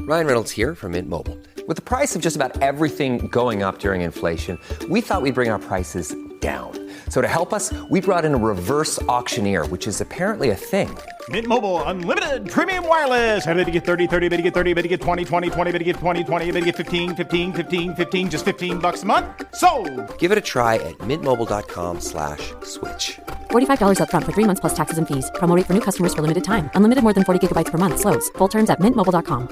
Ryan Reynolds here from Mint Mobile. With the price of just about everything going up during inflation, we thought we'd bring our prices down. So to help us, we brought in a reverse auctioneer, which is apparently a thing. Mint Mobile Unlimited Premium Wireless. How to get 30, 30, bit to get 30, bit to get 20, 20, 20, bit to get 20, 20, bit to get 15, 15, 15, 15, just $15 a month? Sold! Give it a try at mintmobile.com/switch. $45 up front for 3 months plus taxes and fees. Promo rate for new customers for limited time. Unlimited more than 40 gigabytes per month. Slows full terms at mintmobile.com.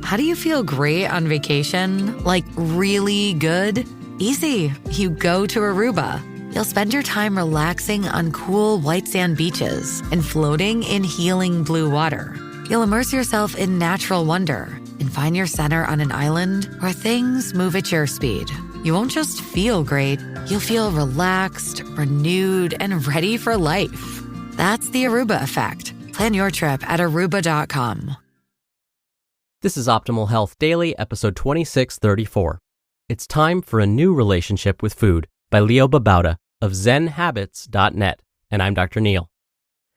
How do you feel great on vacation? Like really good? Easy. You go to Aruba. You'll spend your time relaxing on cool white sand beaches and floating in healing blue water. You'll immerse yourself in natural wonder and find your center on an island where things move at your speed. You won't just feel great, you'll feel relaxed, renewed, and ready for life. That's the Aruba effect. Plan your trip at aruba.com. This is Optimal Health Daily, episode 2634. It's time for a new relationship with food by Leo Babauta of zenhabits.net, and I'm Dr. Neil.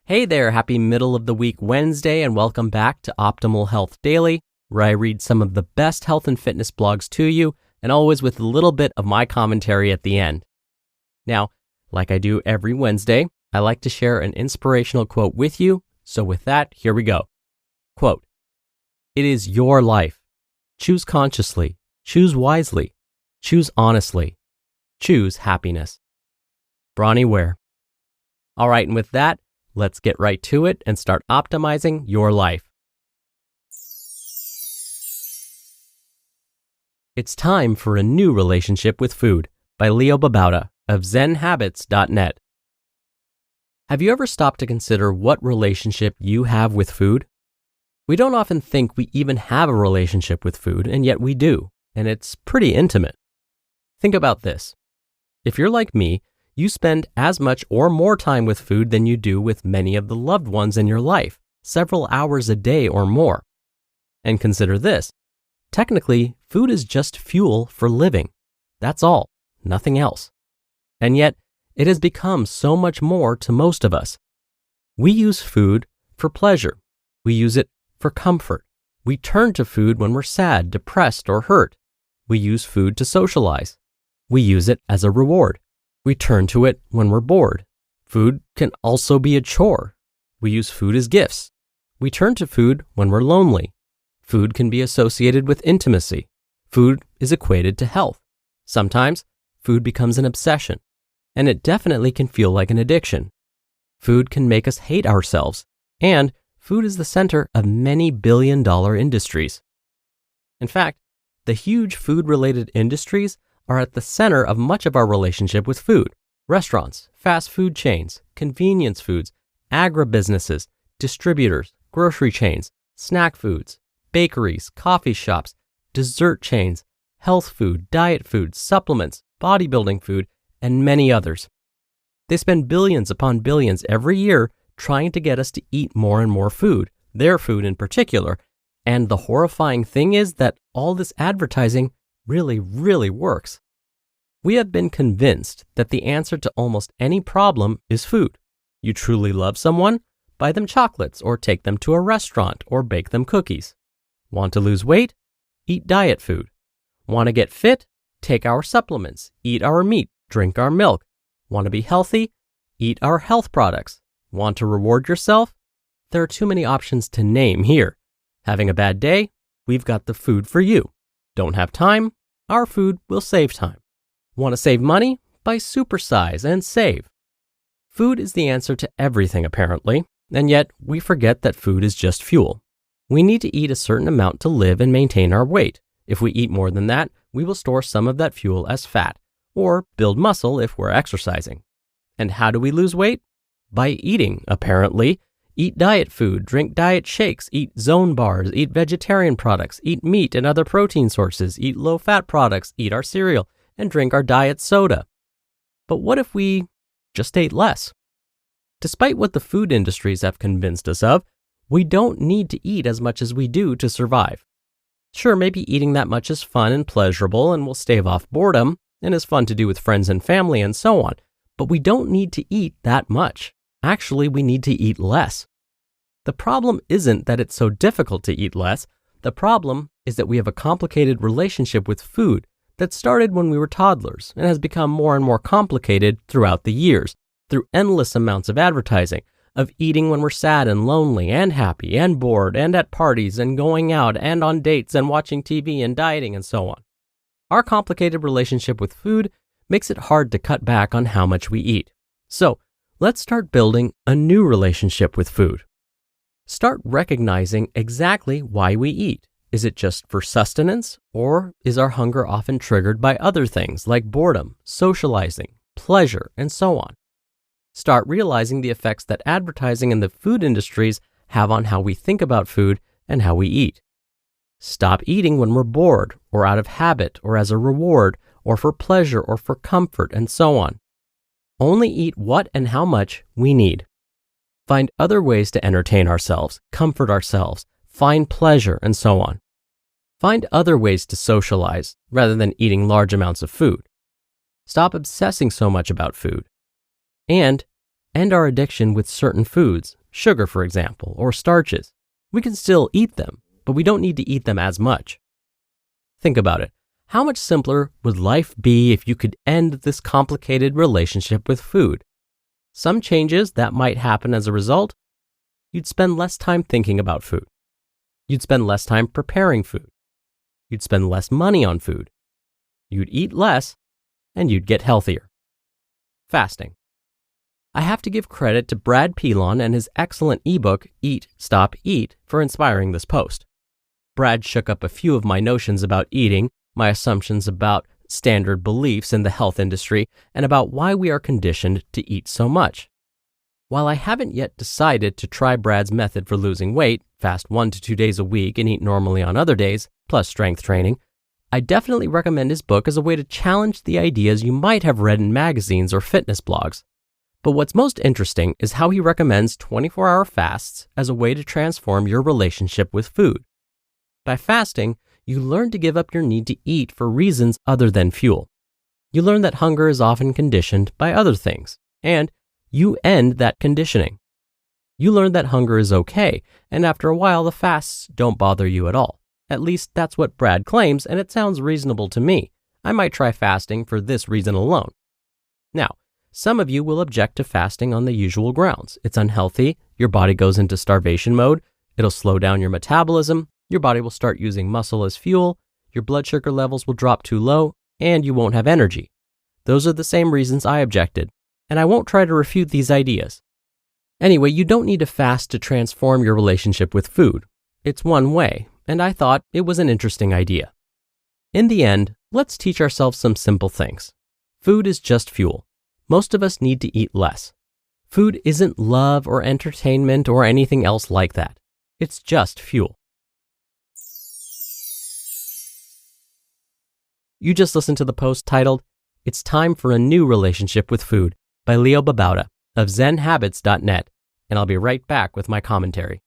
Hey there, happy middle of the week Wednesday, and welcome back to Optimal Health Daily, where I read some of the best health and fitness blogs to you, and always with a little bit of my commentary at the end. Now, like I do every Wednesday, I like to share an inspirational quote with you, so with that, here we go. Quote, "It is your life. Choose consciously, choose wisely, choose honestly, choose happiness." Bronnie Ware. All right, and with that, let's get right to it and start optimizing your life. It's time for a new relationship with food by Leo Babauta of zenhabits.net. Have you ever stopped to consider what relationship you have with food? We don't often think we even have a relationship with food, and yet we do, and it's pretty intimate. Think about this. If you're like me, you spend as much or more time with food than you do with many of the loved ones in your life, several hours a day or more. And consider this. Technically, food is just fuel for living. That's all, nothing else. And yet, it has become so much more to most of us. We use food for pleasure. We use it for comfort. We turn to food when we're sad, depressed, or hurt. We use food to socialize. We use it as a reward. We turn to it when we're bored. Food can also be a chore. We use food as gifts. We turn to food when we're lonely. Food can be associated with intimacy. Food is equated to health. Sometimes, food becomes an obsession, and it definitely can feel like an addiction. Food can make us hate ourselves, and food is the center of many billion-dollar industries. In fact, the huge food-related industries are at the center of much of our relationship with food. Restaurants, fast food chains, convenience foods, agribusinesses, distributors, grocery chains, snack foods, bakeries, coffee shops, dessert chains, health food, diet food, supplements, bodybuilding food, and many others. They spend billions upon billions every year trying to get us to eat more and more food, their food in particular. And the horrifying thing is that all this advertising really works. We have been convinced that the answer to almost any problem is food. You truly love someone? Buy them chocolates or take them to a restaurant or bake them cookies. Want to lose weight? Eat diet food. Want to get fit? Take our supplements, eat our meat, drink our milk. Want to be healthy? Eat our health products. Want to reward yourself? There are too many options to name here. Having a bad day? We've got the food for you. Don't have time? Our food will save time. Want to save money? Buy Supersize and save. Food is the answer to everything apparently, and yet we forget that food is just fuel. We need to eat a certain amount to live and maintain our weight. If we eat more than that, we will store some of that fuel as fat, or build muscle if we're exercising. And how do we lose weight? By eating, apparently. Eat diet food, drink diet shakes, eat zone bars, eat vegetarian products, eat meat and other protein sources, eat low-fat products, eat our cereal, and drink our diet soda. But what if we just ate less? Despite what the food industries have convinced us of, we don't need to eat as much as we do to survive. Sure, maybe eating that much is fun and pleasurable and will stave off boredom, and is fun to do with friends and family and so on, but we don't need to eat that much. Actually, we need to eat less. The problem isn't that it's so difficult to eat less, The problem is that we have a complicated relationship with food that started when we were toddlers and has become more and more complicated throughout the years through endless amounts of advertising, of eating when we're sad and lonely and happy and bored and at parties and going out and on dates and watching TV and dieting and so on. Our complicated relationship with food makes it hard to cut back on how much we eat. So let's start building a new relationship with food. Start recognizing exactly why we eat. Is it just for sustenance, or is our hunger often triggered by other things like boredom, socializing, pleasure, and so on? Start realizing the effects that advertising in the food industries have on how we think about food and how we eat. Stop eating when we're bored, or out of habit, or as a reward, or for pleasure, or for comfort, and so on. Only eat what and how much we need. Find other ways to entertain ourselves, comfort ourselves, find pleasure, and so on. Find other ways to socialize rather than eating large amounts of food. Stop obsessing so much about food. And end our addiction with certain foods, sugar for example, or starches. We can still eat them, but we don't need to eat them as much. Think about it. How much simpler would life be if you could end this complicated relationship with food? Some changes that might happen as a result: you'd spend less time thinking about food. You'd spend less time preparing food. You'd spend less money on food. You'd eat less, and you'd get healthier. Fasting. I have to give credit to Brad Pilon and his excellent ebook, Eat, Stop, Eat, for inspiring this post. Brad shook up a few of my notions about eating, my assumptions about standard beliefs in the health industry, and about why we are conditioned to eat so much. While I haven't yet decided to try Brad's method for losing weight, fast 1 to 2 days a week and eat normally on other days, plus strength training, I definitely recommend his book as a way to challenge the ideas you might have read in magazines or fitness blogs. But what's most interesting is how he recommends 24-hour fasts as a way to transform your relationship with food. By fasting, you learn to give up your need to eat for reasons other than fuel. You learn that hunger is often conditioned by other things, and you end that conditioning. You learn that hunger is okay, and after a while the fasts don't bother you at all. At least that's what Brad claims, and it sounds reasonable to me. I might try fasting for this reason alone. Now, some of you will object to fasting on the usual grounds. It's unhealthy, your body goes into starvation mode, it'll slow down your metabolism, your body will start using muscle as fuel, your blood sugar levels will drop too low, and you won't have energy. Those are the same reasons I objected, and I won't try to refute these ideas. Anyway, you don't need to fast to transform your relationship with food. It's one way, and I thought it was an interesting idea. In the end, let's teach ourselves some simple things. Food is just fuel. Most of us need to eat less. Food isn't love or entertainment or anything else like that. It's just fuel. You just listened to the post titled, "It's Time for a New Relationship with Food" by Leo Babauta of ZenHabits.net, and I'll be right back with my commentary.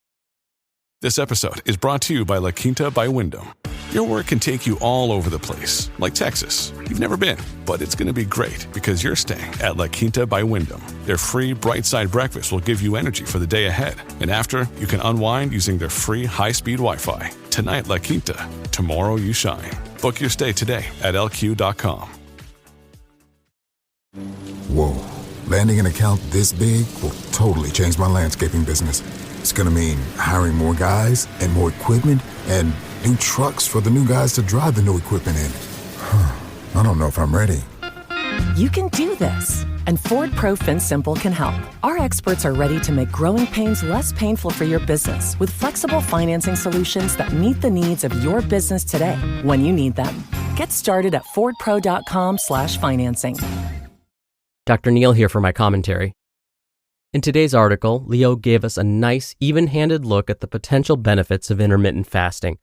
This episode is brought to you by La Quinta by Wyndham. Your work can take you all over the place, like Texas. You've never been, but it's going to be great because you're staying at La Quinta by Wyndham. Their free Bright Side breakfast will give you energy for the day ahead. And after, you can unwind using their free high-speed Wi-Fi. Tonight, La Quinta. Tomorrow, you shine. Book your stay today at LQ.com. Whoa. Landing an account this big will totally change my landscaping business. It's going to mean hiring more guys and more equipment and new trucks for the new guys to drive the new equipment in. I don't know if I'm ready. You can do this, and Ford Pro FinSimple can help. Our experts are ready to make growing pains less painful for your business with flexible financing solutions that meet the needs of your business today when you need them. Get started at fordpro.com/financing. Dr. Neil here for my commentary. In today's article, Leo gave us a nice, even-handed look at the potential benefits of intermittent fasting.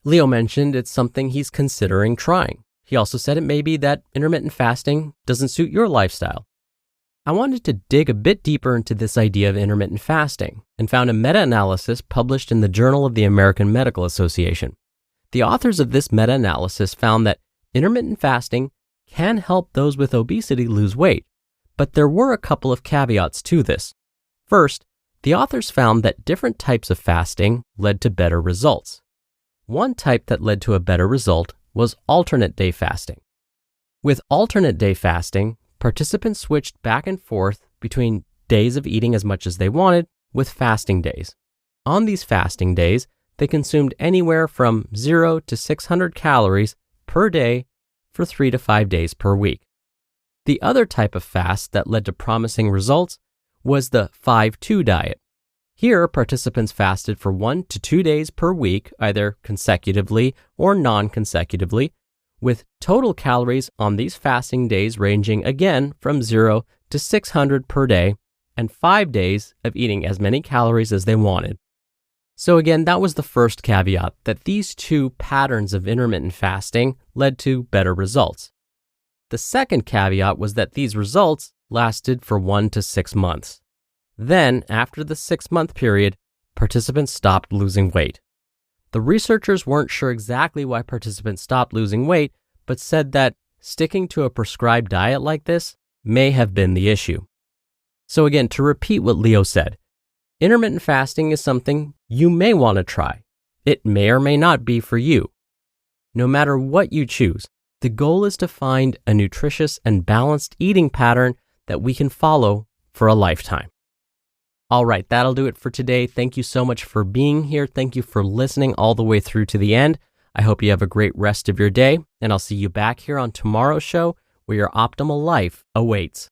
Leo mentioned it's something he's considering trying. He also said it may be that intermittent fasting doesn't suit your lifestyle. I wanted to dig a bit deeper into this idea of intermittent fasting and found a meta-analysis published in the Journal of the American Medical Association. The authors of this meta-analysis found that intermittent fasting can help those with obesity lose weight, but there were a couple of caveats to this. First, the authors found that different types of fasting led to better results. One type that led to a better result was alternate day fasting. With alternate day fasting, participants switched back and forth between days of eating as much as they wanted with fasting days. On these fasting days, they consumed anywhere from 0 to 600 calories per day for 3 to 5 days per week. The other type of fast that led to promising results was the 5-2 diet. Here, participants fasted for 1 to 2 days per week, either consecutively or non-consecutively, with total calories on these fasting days ranging again from 0 to 600 per day, and 5 days of eating as many calories as they wanted. So again, that was the first caveat, that these two patterns of intermittent fasting led to better results. The second caveat was that these results lasted for 1 to 6 months. Then, after the 6-month period, participants stopped losing weight. The researchers weren't sure exactly why participants stopped losing weight, but said that sticking to a prescribed diet like this may have been the issue. So again, to repeat what Leo said, intermittent fasting is something you may want to try. It may or may not be for you. No matter what you choose, the goal is to find a nutritious and balanced eating pattern that we can follow for a lifetime. All right, that'll do it for today. Thank you so much for being here. Thank you for listening all the way through to the end. I hope you have a great rest of your day, and I'll see you back here on tomorrow's show where your optimal life awaits.